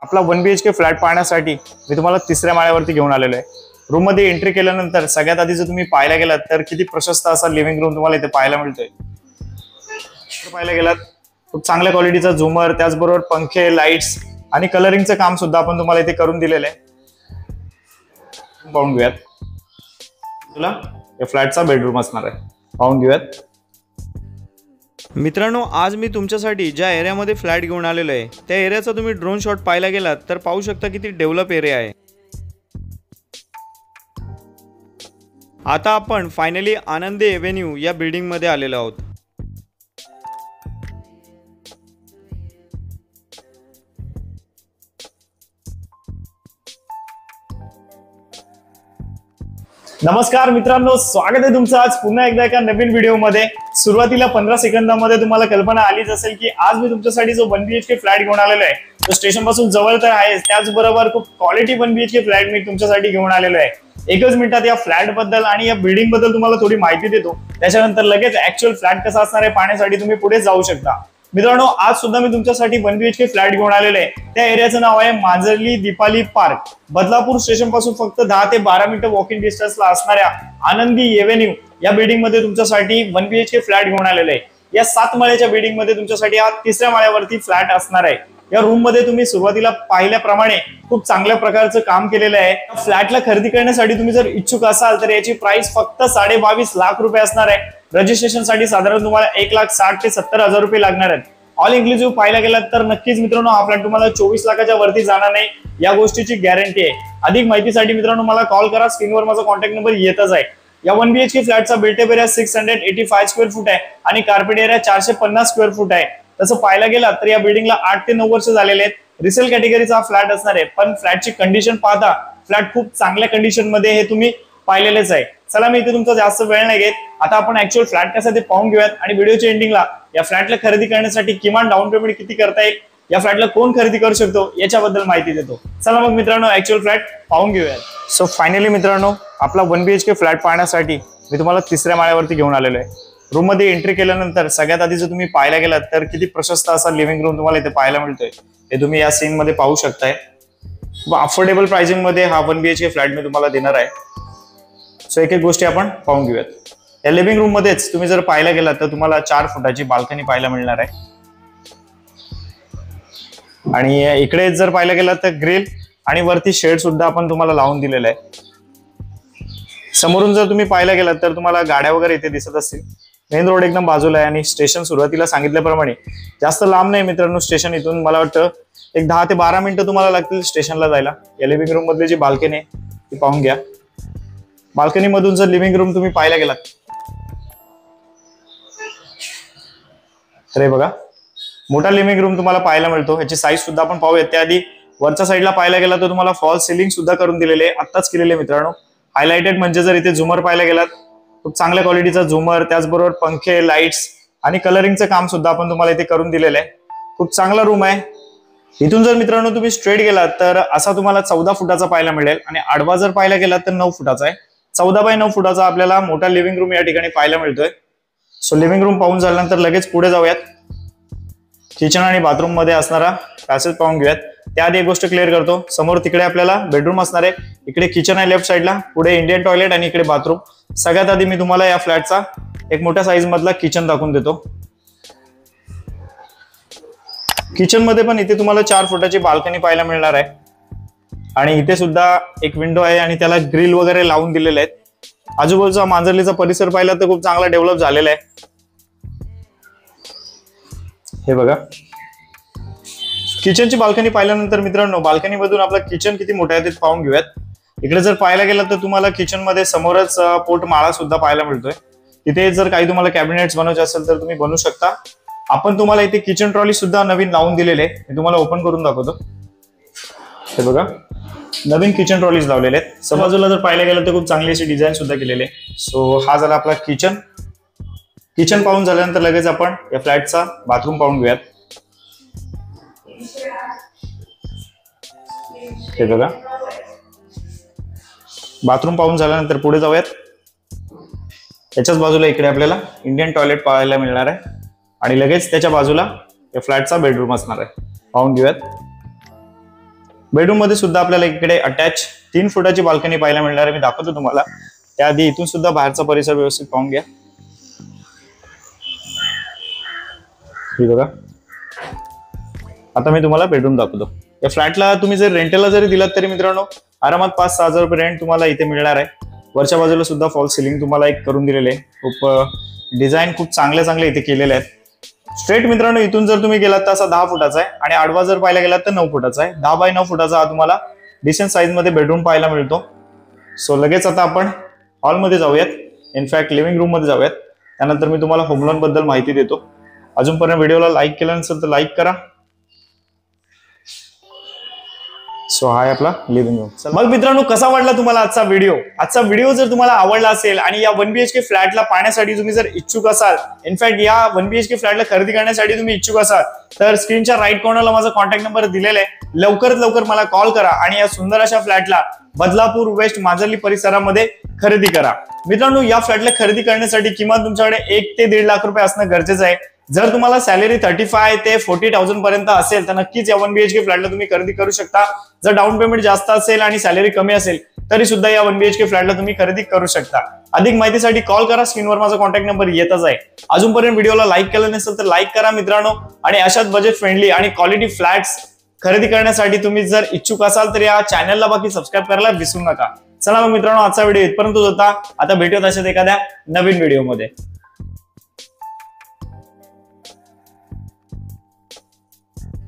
आपला 1 BHK flat पाहण्यासाठी मी तुम्हाला तिसऱ्या माळ्यावरती घेऊन आलेलो आहे। रूम मध्ये एंट्री केल्यानंतर सगळ्यात आधी जर तुम्ही पाहायला गेलात तर किती प्रशस्त असा लिव्हिंग रूम तुम्हाला इथे पाहायला मिळतोय। पाहायला गेलात खूप चांगल्या क्वालिटीचा झुमर, त्याचबरोबर पंखे, लाईट्स आणि कलरिंगचं काम सुद्धा आपण तुम्हाला इथे करून दिलेलं आहे। पाहून घेऊयात, तुला या फ्लॅटचा बेडरूम असणार आहे, पाहून घेऊयात। मित्रांनो, आज मी तुमच्यासाठी ज्या एरियामध्ये फ्लॅट घेऊन आलेलो आहे त्या एरियाचा तुम्ही ड्रोन शॉट पाहायला गेलात तर पाहू शकता किती डेव्हलप एरिया आहे। आता आपण फायनली आनंदी एव्हेन्यू या बिल्डिंग मध्ये आलेलो आहोत। नमस्कार मित्रांनो, स्वागत आहे तुमचं आज पुन्हा एकदा एका नवीन व्हिडिओ मध्ये। सुरुवातीला 15 सेकंदामध्ये तुम्हाला कल्पना आलीच असेल की आज मी तुमच्यासाठी जो 1 BHK फ्लॅट घेऊन आलेलो आहे तो स्टेशन पासून जवळ तर आहे, त्याचबरोबर खूप क्वालिटी 1 BHK फ्लॅट मी तुमच्यासाठी घेऊन आलेलो आहे। एकच मिनिटात या फ्लॅट बद्दल आणि या बिल्डिंग बद्दल तुम्हाला थोडी माहिती देतो, त्याच्यानंतर लगेच ऍक्च्युअल फ्लॅट कसा असणार आहे पाहण्यासाठी तुम्ही पुढे जाऊ शकता। मित्रांनो, आज सुद्धा मी तुमच्यासाठी 1 BHK फ्लॅट घेऊन आलेलो आहे। त्या एरियाचं नाव आहे मांजर्ली दीपाली पार्क। बदलापूर स्टेशन पासून फक्त 10 ते 12 मिनिटं वॉकिंग डिस्टन्सला असणाऱ्या आनंदी एव्हेन्यू या बिल्डिंग मध्ये तुमच्यासाठी 1 BHK फ्लॅट घेऊन आलेलो आहे। या 7 माळ्याच्या बिल्डिंग मध्ये तुमच्यासाठी हा तिसऱ्या माळ्यावरती फ्लॅट असणार आहे। या रूम मध्ये तुम्ही सुरुवातीला पाहिल्याप्रमाणे खूप चांगल्या प्रकारचं काम केलेलं आहे। फ्लॅटला खरेदी करण्यासाठी तुम्ही जर इच्छुक असाल तर याची प्राइस फक्त 22.5 लाख रुपये असणार आहे। रजिस्ट्रेशन साठी साधारण तुम्हाला 1,60,000 ते 70,000 रुपये लागणार आहेत। ऑल इन्क्लुसिव्ह पाहायला गेलात तर नक्कीच मित्रांनो हा फ्लॅट तुम्हाला 24 लाखाच्या वरती जाणार नाही, या गोष्टीची गॅरंटी आहे। अधिक माहितीसाठी मित्रांनो मला कॉल करा, स्क्रीनवर माझा कॉन्टॅक्ट नंबर येतच आहे। या 1 BHK फ्लॅटचा बिल्टअप एरिया 685 स्क्वेअर फूट आहे आणि कार्पेट एरिया 450 स्क्वेअर फूट आहे। तसं पाहायला गेला तर या बिल्डिंगला 8 ते 9 वर्ष झालेले आहेत। रिसेल कॅटेगरीचा हा फ्लॅट असणार आहे, पण फ्लॅटची कंडिशन पाहता फ्लॅट खूप चांगल्या कंडिशन मध्ये हे तुम्ही पाहिलेलेच आहे। चला मी इथे तुमचा जास्त वेळ नाही घेत, आता आपण ऍक्च्युअल फ्लॅट कसा ते पाहून घेऊयात आणि व्हिडिओच्या एंडिंगला या फ्लॅटला खरेदी करण्यासाठी किमान डाऊन पेमेंट किती करता येईल, या फ्लॅटला कोण खरेदी करू शकतो याच्याबद्दल माहिती देतो। चला मग मित्रांनो ऍक्च्युअल फ्लॅट पाहून घेऊयात। सो फायनली मित्रांनो, आपला 1 BHK फ्लॅट पाहण्यासाठी मी तुम्हाला तिसऱ्या माळ्यावरती घेऊन आलेलो आहे। रूम मध्ये एंट्री केल्यानंतर सगळ्यात आधी जर तुम्ही पाहायला गेलात तर किती प्रशस्त असा लिव्हिंग रूम तुम्हाला इथे पाहायला मिळतोय, हे तुम्ही या सीन मध्ये पाहू शकताय। अफोर्डेबल प्राइसिंग मध्ये हा 1 BHK फ्लॅट मी तुम्हाला देणार आहे। सो एक एक गोष्टी आपण पाहून घेऊयात। या लिव्हिंग रूम मध्येच तुम्ही जर पाहायला गेलात तर तुम्हाला 4 फुटाची बाल्कनी पाहायला मिळणार आहे आणि इकडे जर पाहायला गेलात तर ग्रिल आणि वरती शेड सुद्धा आपण तुम्हाला लावून दिलेला आहे। समोरून जर तुम्ही पाहायला गेलात तर तुम्हाला गाड्या वगैरे इथे दिसत असतील। मेन रोड एकदम बाजूला आहे आणि स्टेशन सुरुवातीला सांगितल्याप्रमाणे जास्त लांब नाही मित्रांनो। स्टेशन इथून मला वाटतं एक 10 ते 12 मिनिटं तुम्हाला लागतील स्टेशनला जायला। या लिव्हिंग रूम मधली जी बाल्कनी आहे ती पाहून घ्या। बाल्कनी मधून जर लिव्हिंग रूम तुम्ही पाहायला गेलात तर हे बघा, मोठा लिव्हिंग रूम तुम्हाला पाहायला मिळतो। याची साईज सुद्धा आपण पाहूयात। त्याआधी वरच्या साईडला पाहायला गेला तर तुम्हाला फॉल सिलिंग सुद्धा करून दिलेले आहे, आत्ताच केलेले मित्रांनो। हायलाइटेड म्हणजे जर इथे झुमर पाहायला गेलात खूप चांगल्या क्वालिटीचा झुमर, त्याचबरोबर पंखे, लाईट्स आणि कलरिंगचं काम सुद्धा आपण तुम्हाला इथे करून दिलेलं आहे। खूप चांगला रूम आहे। इथून जर मित्रांनो तुम्ही स्ट्रेट गेलात तर असा तुम्हाला 14 फुटाचा पाहायला मिळेल आणि आडवा जर पाहायला गेलात तर 9 फुटाचा आहे। 14 बाय 9 फुटाचा आपल्याला मोठा लिव्हिंग रूम या ठिकाणी पाहायला मिळतोय। सो लिव्हिंग रूम पाहून झाल्यानंतर लगेच पुढे जाऊयात। किचन आणि बाथरूम मध्ये असणारा पॅसेज पाहून घेऊयात। त्याआधी एक गोष्ट क्लिअर करतो, समोर तिकडे आपल्याला बेडरूम असणार आहे, इकडे किचन आहे लेफ्ट साईडला, पुढे इंडियन टॉयलेट आणि इकडे बाथरूम। सगळ्यात आधी मी तुम्हाला या फ्लॅटचा एक मोठ्या साईज मधला किचन दाखवून देतो। किचन मध्ये पण इथे तुम्हाला 4 फुटाची बाल्कनी पाहायला मिळणार आहे आणि इथे सुद्धा एक विंडो आहे आणि त्याला ग्रिल वगैरे लावून दिलेले आहेत। आजूबाजूचा मांजर्लीचा परिसर पाहिला तर खूप चांगला डेव्हलप झालेला आहे। हे बघा, किचनची बाल्कनी पाहिल्यानंतर मित्रांनो बाल्कनी मधून आपला किचन किती मोठा आहे ते पाहून घेऊयात। इकडे जर पाहायला गेलं तर तुम्हाला किचन मध्ये समोरच पोट माळा सुद्धा पाहायला मिळतोय। तिथे जर काही तुम्हाला कॅबिनेट्स बनवायचे असेल तर तुम्ही बनवू शकता। आपण तुम्हाला इथे किचन ट्रॉली सुद्धा नवीन लावून दिलेले आहे, मी तुम्हाला ओपन करून दाखवतो। हे बघा, नवीन किचन ट्रॉलीज लावलेले आहेत। समोरला जर पाहायला गेलं तर खूप चांगली अशी डिझाईन सुद्धा केलेली आहे। सो हा झाला आपला किचन। किचन पाहून झाल्यानंतर लगेच आपण या फ्लॅटचा बाथरूम पाहून घेऊयात। हे बघा, बाथरूम पाहून झाल्यानंतर पुढे जाऊयात। याच्याच बाजूला इकडे आपल्याला इंडियन टॉयलेट पाहायला मिळणार आहे आणि लगेच त्याच्या बाजूला या फ्लॅटचा बेडरूम असणार आहे, पाहून घेऊयात। बेडरूम मध्ये सुद्धा आपल्याला इकडे अटॅच 3 फुटाची बाल्कनी पाहायला मिळणार आहे. मी दाखवतो तुम्हाला. त्याआधी इथून सुद्धा बाहेरचा परिसर व्यवस्थित पाहून घ्या. हे बघा. आता मी तुम्हाला बेडरूम दाखवतो. या फ्लॅटला तुम्ही जर रेंटला जरी दिलात तरी मित्रांनो आरामात 5-6 हजार रुपये रेंट तुम्हाला इथे मिळणार आहे. वरच्या बाजूला सुद्धा फॉल सिलिंग तुम्हाला एक करून दिलेले आहे. खूप डिझाईन खूप चांगले इथे केलेले आहेत. स्ट्रेट मित्रांनो इथून जर तुम्ही गेलात तर असा 10 फुटाचा आहे आणि आडवा जर पाहायला गेलात तर 9 फुटाचा आहे. 10 बाय 9 फुटाचा हा तुम्हाला डिसेंट साईज मध्ये बेडरूम पाहायला मिळतो. सो लगेच आता आपण हॉलमध्ये जाऊयात. इनफॅक्ट लिव्हिंग रूम मध्ये जाऊयात. त्यानंतर मी तुम्हाला होम लोन बद्दल माहिती देतो. अजूनपर्यंत व्हिडिओला लाईक केलं नसेल तर लाईक करा. सो हा आहे आपला लिव्हिंग रूम. मग मित्रांनो कसा वाटला तुम्हाला आजचा व्हिडिओ? आजचा व्हिडिओ जर तुम्हाला आवडला असेल आणि या 1 BHK फ्लॅटला पाहण्यासाठी तुम्ही जर इच्छुक असाल, इनफॅक्ट या 1 BHK फ्लॅटला खरेदी करण्यासाठी तुम्ही इच्छुक असाल तर स्क्रीनच्या राईट कॉर्नरला माझा कॉन्टॅक्ट नंबर दिलेला आहे. लवकरात लवकर मला कॉल करा आणि या सुंदर अशा फ्लॅटला बदलापूर वेस्ट मांजर्ली परिसरामध्ये खरेदी करा. मित्रांनो या फ्लॅटला खरेदी करण्यासाठी किमान तुमच्याकडे 1 ते 1.5 लाख रुपये असणं गरजेचं आहे. जर तुम्हाला सॅलरी 35 ते 40,000 पर्यंत असेल तर नक्कीच या 1 BHK फ्लॅटला तुम्ही खरेदी करू शकता. जर डाऊन पेमेंट जास्त असेल आणि सॅलरी कमी असेल तरी सुद्धा या 1 BHK फ्लॅटला तुम्ही खरेदी करू शकता. अधिक माहितीसाठी कॉल करा. स्क्रीनवर माझा कॉन्टॅक्ट नंबर येतच आहे. अजूनपर्यंत व्हिडिओला लाईक केलं नसेल तर लाईक करा मित्रांनो. आणि अशाच बजेट फ्रेंडली आणि क्वालिटी फ्लॅट्स खरेदी करण्यासाठी तुम्ही जर इच्छुक असाल तर या चॅनलला बाकी सबस्क्राईब करायला विसरू नका. चला मग मित्रांनो आजचा व्हिडिओ इथपर्यंत होता. आता भेटूयात अशाच एखाद्या नवीन व्हिडिओमध्ये.